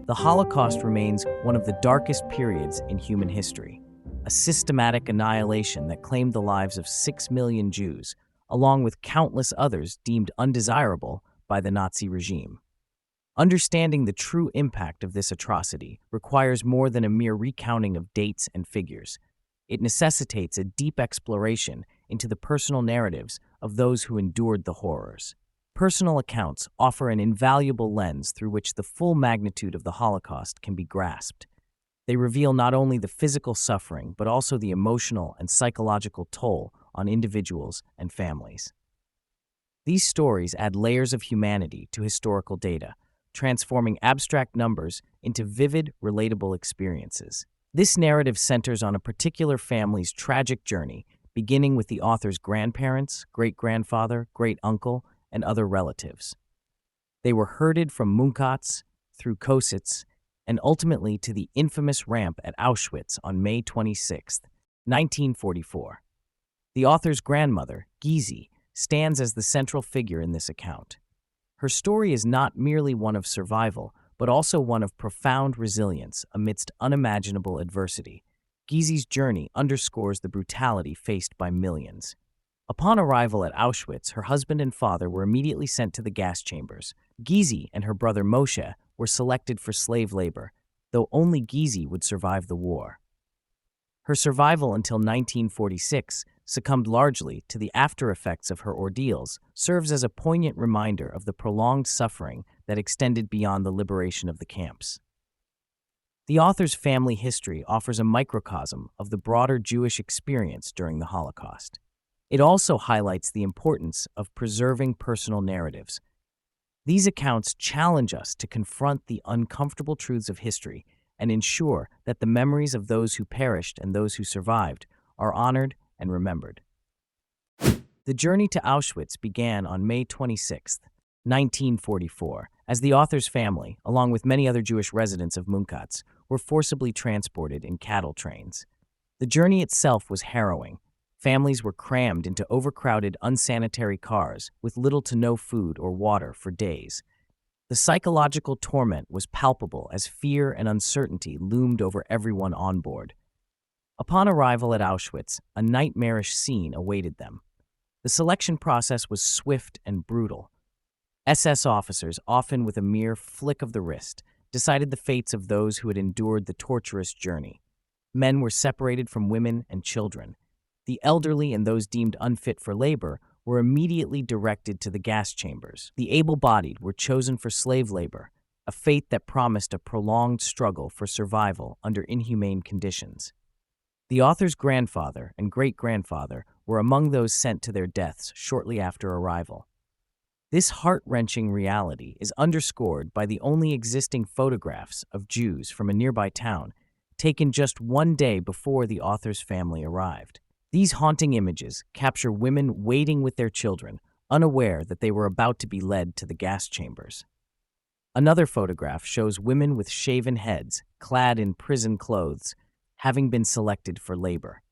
The Holocaust remains one of the darkest periods in human history, a systematic annihilation that claimed the lives of 6 million Jews, along with countless others deemed undesirable by the Nazi regime. Understanding the true impact of this atrocity requires more than a mere recounting of dates and figures. It necessitates a deep exploration into the personal narratives of those who endured the horrors. Personal accounts offer an invaluable lens through which the full magnitude of the Holocaust can be grasped. They reveal not only the physical suffering, but also the emotional and psychological toll on individuals and families. These stories add layers of humanity to historical data, transforming abstract numbers into vivid, relatable experiences. This narrative centers on a particular family's tragic journey, beginning with the author's grandparents, great-grandfather, great-uncle, and other relatives. They were herded from Munkacs through Kositz and ultimately to the infamous ramp at Auschwitz on May 26, 1944. The author's grandmother, Gizi, stands as the central figure in this account. Her story is not merely one of survival, but also one of profound resilience amidst unimaginable adversity. Gizi's journey underscores the brutality faced by millions. Upon arrival at Auschwitz, her husband and father were immediately sent to the gas chambers. Gizi and her brother Moshe were selected for slave labor, though only Gizi would survive the war. Her survival until 1946 succumbed largely to the after-effects of her ordeals, serves as a poignant reminder of the prolonged suffering that extended beyond the liberation of the camps. The author's family history offers a microcosm of the broader Jewish experience during the Holocaust. It also highlights the importance of preserving personal narratives. These accounts challenge us to confront the uncomfortable truths of history and ensure that the memories of those who perished and those who survived are honored and remembered. The journey to Auschwitz began on May 26, 1944, as the author's family, along with many other Jewish residents of Munkacs, were forcibly transported in cattle trains. The journey itself was harrowing. Families were crammed into overcrowded, unsanitary cars with little to no food or water for days. The psychological torment was palpable as fear and uncertainty loomed over everyone on board. Upon arrival at Auschwitz, a nightmarish scene awaited them. The selection process was swift and brutal. SS officers, often with a mere flick of the wrist, decided the fates of those who had endured the torturous journey. Men were separated from women and children. The elderly and those deemed unfit for labor were immediately directed to the gas chambers. The able-bodied were chosen for slave labor, a fate that promised a prolonged struggle for survival under inhumane conditions. The author's grandfather and great-grandfather were among those sent to their deaths shortly after arrival. This heart-wrenching reality is underscored by the only existing photographs of Jews from a nearby town, taken just one day before the author's family arrived. These haunting images capture women waiting with their children, unaware that they were about to be led to the gas chambers. Another photograph shows women with shaven heads, clad in prison clothes, having been selected for labor.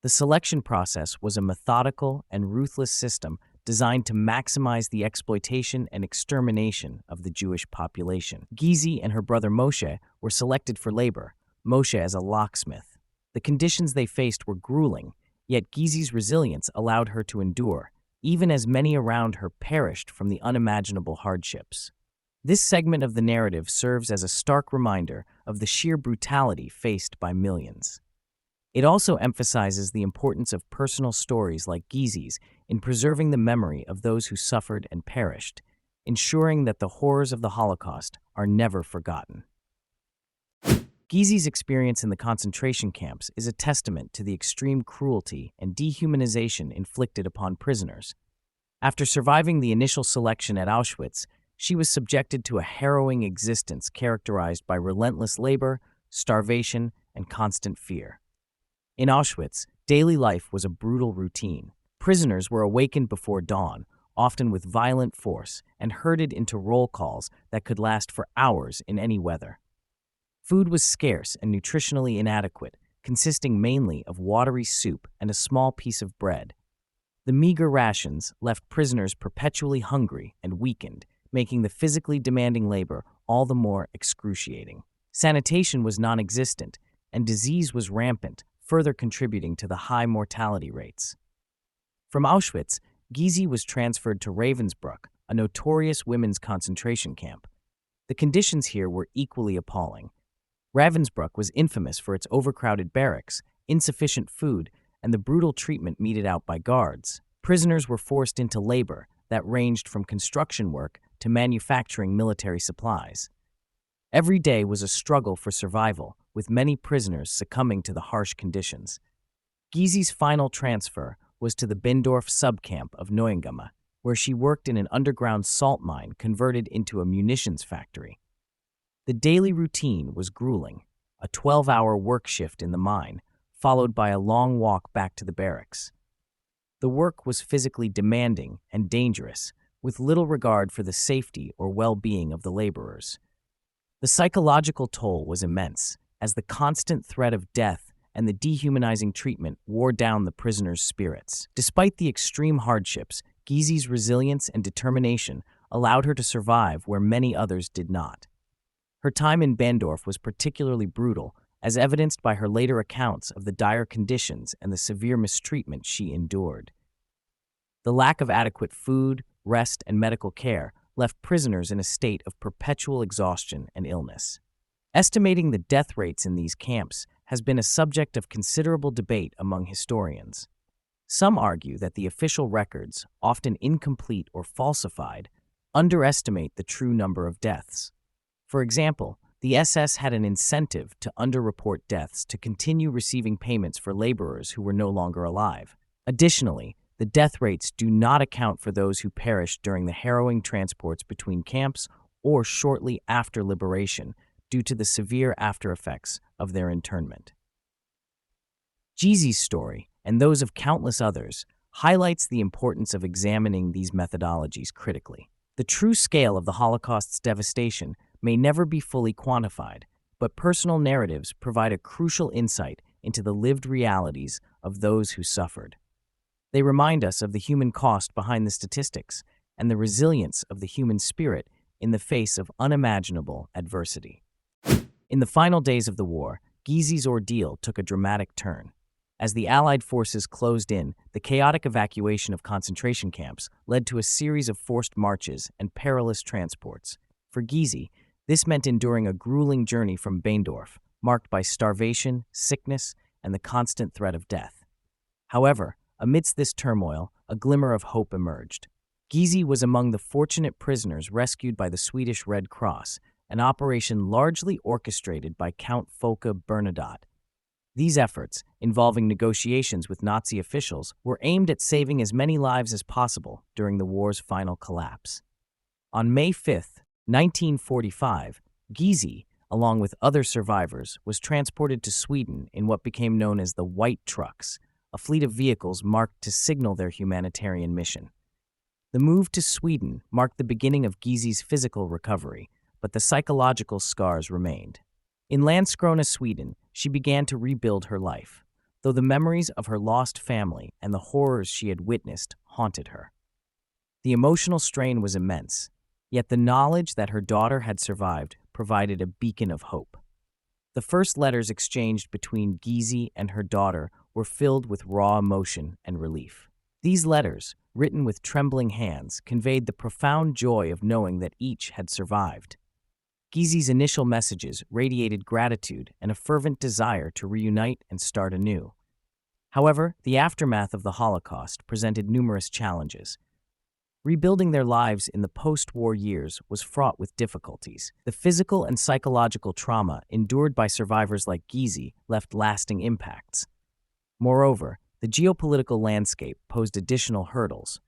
The selection process was a methodical and ruthless system designed to maximize the exploitation and extermination of the Jewish population. Gizi and her brother Moshe were selected for labor, Moshe as a locksmith. The conditions they faced were grueling, yet Gizi's resilience allowed her to endure, even as many around her perished from the unimaginable hardships. This segment of the narrative serves as a stark reminder of the sheer brutality faced by millions. It also emphasizes the importance of personal stories like Gizi's in preserving the memory of those who suffered and perished, ensuring that the horrors of the Holocaust are never forgotten. Gizi's experience in the concentration camps is a testament to the extreme cruelty and dehumanization inflicted upon prisoners. After surviving the initial selection at Auschwitz, she was subjected to a harrowing existence characterized by relentless labor, starvation, and constant fear. In Auschwitz, daily life was a brutal routine. Prisoners were awakened before dawn, often with violent force, and herded into roll calls that could last for hours in any weather. Food was scarce and nutritionally inadequate, consisting mainly of watery soup and a small piece of bread. The meager rations left prisoners perpetually hungry and weakened, making the physically demanding labor all the more excruciating. Sanitation was non-existent, and disease was rampant, further contributing to the high mortality rates. From Auschwitz, Gizi was transferred to Ravensbruck, a notorious women's concentration camp. The conditions here were equally appalling. Ravensbruck was infamous for its overcrowded barracks, insufficient food, and the brutal treatment meted out by guards. Prisoners were forced into labor that ranged from construction work to manufacturing military supplies. Every day was a struggle for survival, with many prisoners succumbing to the harsh conditions. Gizi's final transfer was to the Beendorf subcamp of Neuengamme, where she worked in an underground salt mine converted into a munitions factory. The daily routine was grueling, a 12-hour work shift in the mine, followed by a long walk back to the barracks. The work was physically demanding and dangerous, with little regard for the safety or well-being of the laborers. The psychological toll was immense, as the constant threat of death and the dehumanizing treatment wore down the prisoners' spirits. Despite the extreme hardships, Gizi's resilience and determination allowed her to survive where many others did not. Her time in Beendorf was particularly brutal, as evidenced by her later accounts of the dire conditions and the severe mistreatment she endured. The lack of adequate food, rest, and medical care left prisoners in a state of perpetual exhaustion and illness. Estimating the death rates in these camps has been a subject of considerable debate among historians. Some argue that the official records, often incomplete or falsified, underestimate the true number of deaths. For example, the SS had an incentive to underreport deaths to continue receiving payments for laborers who were no longer alive. Additionally, the death rates do not account for those who perished during the harrowing transports between camps or shortly after liberation due to the severe aftereffects of their internment. Gizi's story, and those of countless others, highlights the importance of examining these methodologies critically. The true scale of the Holocaust's devastation may never be fully quantified, but personal narratives provide a crucial insight into the lived realities of those who suffered. They remind us of the human cost behind the statistics and the resilience of the human spirit in the face of unimaginable adversity. In the final days of the war, Gizi's ordeal took a dramatic turn. As the Allied forces closed in, the chaotic evacuation of concentration camps led to a series of forced marches and perilous transports. For Gizi, this meant enduring a grueling journey from Beendorf, marked by starvation, sickness, and the constant threat of death. However, amidst this turmoil, a glimmer of hope emerged. Gizi was among the fortunate prisoners rescued by the Swedish Red Cross, an operation largely orchestrated by Count Folke Bernadotte. These efforts, involving negotiations with Nazi officials, were aimed at saving as many lives as possible during the war's final collapse. On May 5, 1945, Gizi, along with other survivors, was transported to Sweden in what became known as the White Trucks, a fleet of vehicles marked to signal their humanitarian mission. The move to Sweden marked the beginning of Gizi's physical recovery, but the psychological scars remained. In Landskrona, Sweden, she began to rebuild her life, though the memories of her lost family and the horrors she had witnessed haunted her. The emotional strain was immense, yet the knowledge that her daughter had survived provided a beacon of hope. The first letters exchanged between Gizi and her daughter were filled with raw emotion and relief. These letters, written with trembling hands, conveyed the profound joy of knowing that each had survived. Gizi's initial messages radiated gratitude and a fervent desire to reunite and start anew. However, the aftermath of the Holocaust presented numerous challenges. Rebuilding their lives in the post-war years was fraught with difficulties. The physical and psychological trauma endured by survivors like Gizi left lasting impacts. Moreover, the geopolitical landscape posed additional hurdles.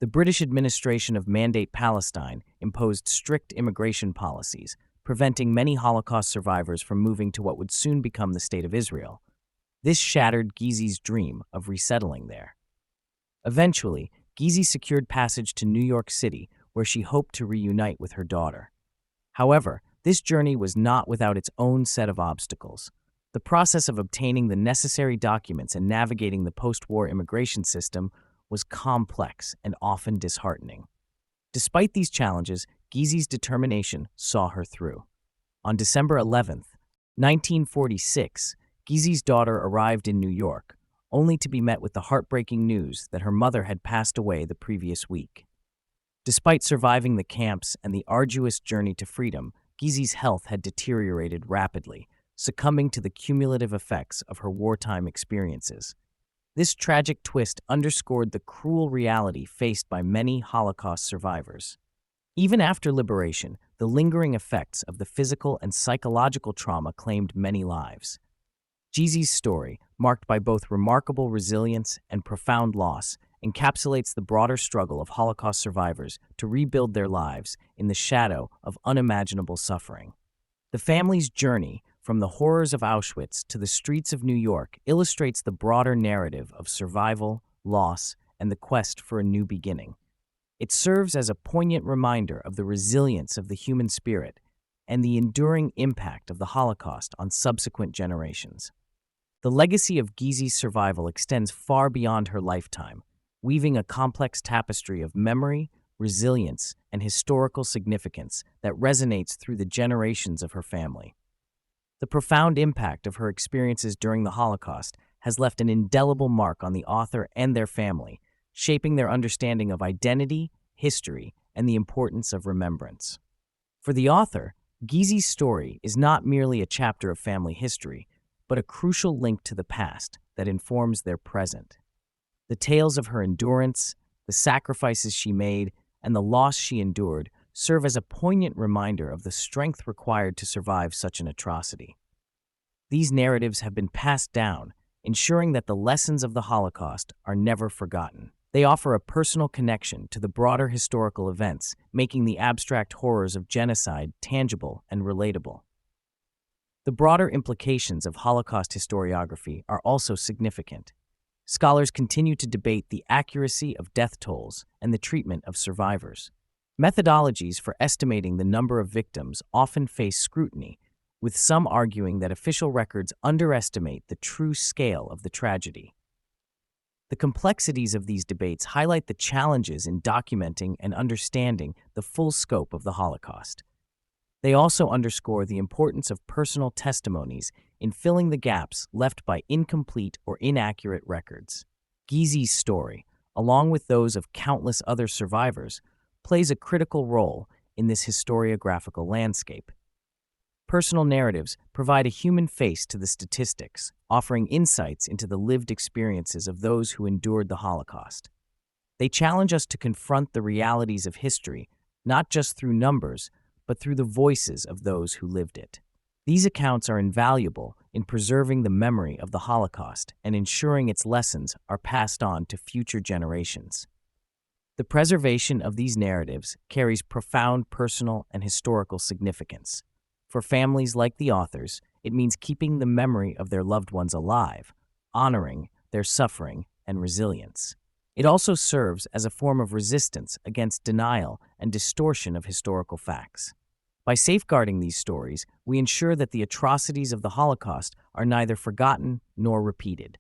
The British administration of Mandate Palestine imposed strict immigration policies, preventing many Holocaust survivors from moving to what would soon become the State of Israel. This shattered Gizi's dream of resettling there. Eventually, Gizi secured passage to New York City, where she hoped to reunite with her daughter. However, this journey was not without its own set of obstacles. The process of obtaining the necessary documents and navigating the post-war immigration system was complex and often disheartening. Despite these challenges, Gizi's determination saw her through. On December 11th, 1946, Gizi's daughter arrived in New York, only to be met with the heartbreaking news that her mother had passed away the previous week. Despite surviving the camps and the arduous journey to freedom, Gizi's health had deteriorated rapidly, succumbing to the cumulative effects of her wartime experiences. This tragic twist underscored the cruel reality faced by many Holocaust survivors. Even after liberation, the lingering effects of the physical and psychological trauma claimed many lives. Gizi's story, marked by both remarkable resilience and profound loss, encapsulates the broader struggle of Holocaust survivors to rebuild their lives in the shadow of unimaginable suffering. The family's journey from the horrors of Auschwitz to the streets of New York illustrates the broader narrative of survival, loss, and the quest for a new beginning. It serves as a poignant reminder of the resilience of the human spirit and the enduring impact of the Holocaust on subsequent generations. The legacy of Gizi's survival extends far beyond her lifetime, weaving a complex tapestry of memory, resilience, and historical significance that resonates through the generations of her family. The profound impact of her experiences during the Holocaust has left an indelible mark on the author and their family, shaping their understanding of identity, history, and the importance of remembrance. For the author, Gizi's story is not merely a chapter of family history, but a crucial link to the past that informs their present. The tales of her endurance, the sacrifices she made, and the loss she endured serve as a poignant reminder of the strength required to survive such an atrocity. These narratives have been passed down, ensuring that the lessons of the Holocaust are never forgotten. They offer a personal connection to the broader historical events, making the abstract horrors of genocide tangible and relatable. The broader implications of Holocaust historiography are also significant. Scholars continue to debate the accuracy of death tolls and the treatment of survivors. Methodologies for estimating the number of victims often face scrutiny, with some arguing that official records underestimate the true scale of the tragedy. The complexities of these debates highlight the challenges in documenting and understanding the full scope of the Holocaust. They also underscore the importance of personal testimonies in filling the gaps left by incomplete or inaccurate records. Gizi's story, along with those of countless other survivors, plays a critical role in this historiographical landscape. Personal narratives provide a human face to the statistics, offering insights into the lived experiences of those who endured the Holocaust. They challenge us to confront the realities of history, not just through numbers, but through the voices of those who lived it. These accounts are invaluable in preserving the memory of the Holocaust and ensuring its lessons are passed on to future generations. The preservation of these narratives carries profound personal and historical significance. For families like the authors, it means keeping the memory of their loved ones alive, honoring their suffering and resilience. It also serves as a form of resistance against denial and distortion of historical facts. By safeguarding these stories, we ensure that the atrocities of the Holocaust are neither forgotten nor repeated.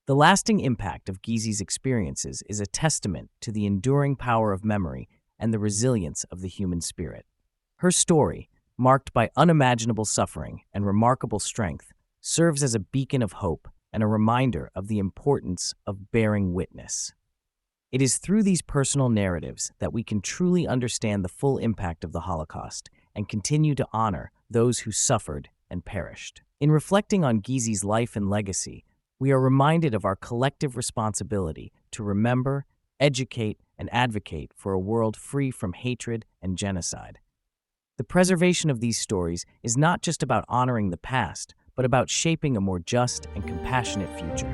The lasting impact of Gizi's experiences is a testament to the enduring power of memory and the resilience of the human spirit. Her story, marked by unimaginable suffering and remarkable strength, serves as a beacon of hope and a reminder of the importance of bearing witness. It is through these personal narratives that we can truly understand the full impact of the Holocaust and continue to honor those who suffered and perished. In reflecting on Gizi's life and legacy, we are reminded of our collective responsibility to remember, educate, and advocate for a world free from hatred and genocide. The preservation of these stories is not just about honoring the past, but about shaping a more just and compassionate future.